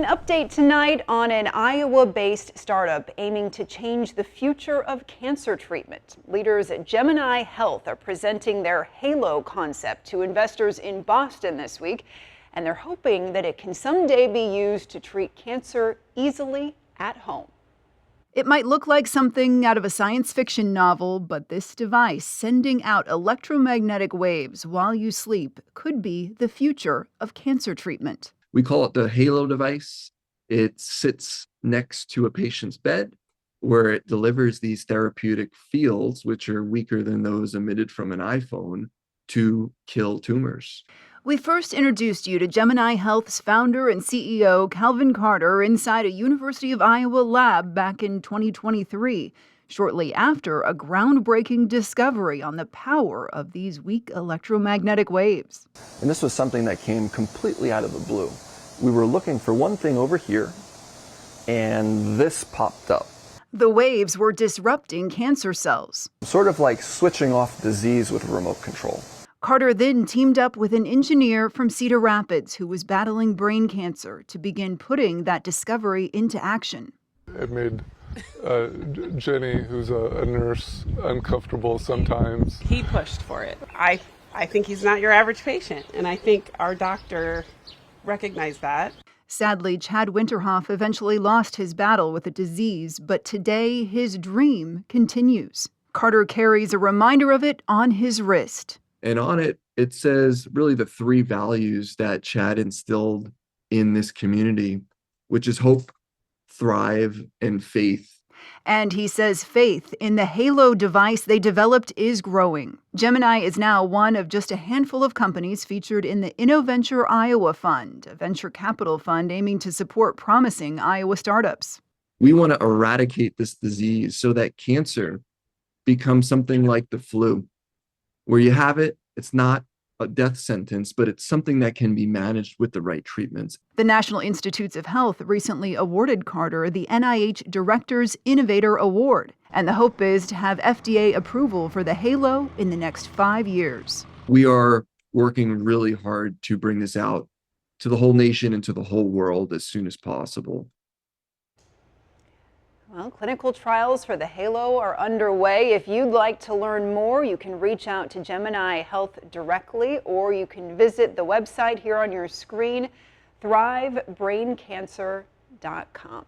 An update tonight on an Iowa-based startup aiming to change the future of cancer treatment. Leaders at Gemini Health are presenting their Halo concept to investors in Boston this week, and they're hoping that it can someday be used to treat cancer easily at home. It might look like something out of a science fiction novel, but this device sending out electromagnetic waves while you sleep could be the future of cancer treatment. We call it the Halo device. It sits next to a patient's bed where it delivers these therapeutic fields, which are weaker than those emitted from an iPhone, to kill tumors. We first introduced you to Gemini Health's founder and CEO, Calvin Carter, inside a University of Iowa lab back in 2023, shortly after a groundbreaking discovery on the power of these weak electromagnetic waves. And this was something that came completely out of the blue. We were looking for one thing over here, and this popped up. The waves were disrupting cancer cells. Sort of like switching off disease with a remote control. Carter then teamed up with an engineer from Cedar Rapids who was battling brain cancer to begin putting that discovery into action. It made Jenny, who's a nurse, uncomfortable sometimes. He pushed for it. I think he's not your average patient, and I think our doctor recognized that. Sadly, Chad Winterhoff eventually lost his battle with the disease, but today his dream continues. Carter carries a reminder of it on his wrist. And on it, it says really the three values that Chad instilled in this community, which is hope, thrive, and faith. And he says faith in the Halo device they developed is growing. Gemini is now one of just a handful of companies featured in the InnoVenture Iowa Fund, a venture capital fund aiming to support promising Iowa startups. We want to eradicate this disease so that cancer becomes something like the flu, where you have it, it's not a death sentence, but it's something that can be managed with the right treatments. The National Institutes of Health recently awarded Carter the NIH Director's Innovator Award, and the hope is to have FDA approval for the Halo in the next 5 years. We are working really hard to bring this out to the whole nation and to the whole world as soon as possible. Well, clinical trials for the Halo are underway. If you'd like to learn more, you can reach out to Gemini Health directly, or you can visit the website here on your screen, thrivebraincancer.com.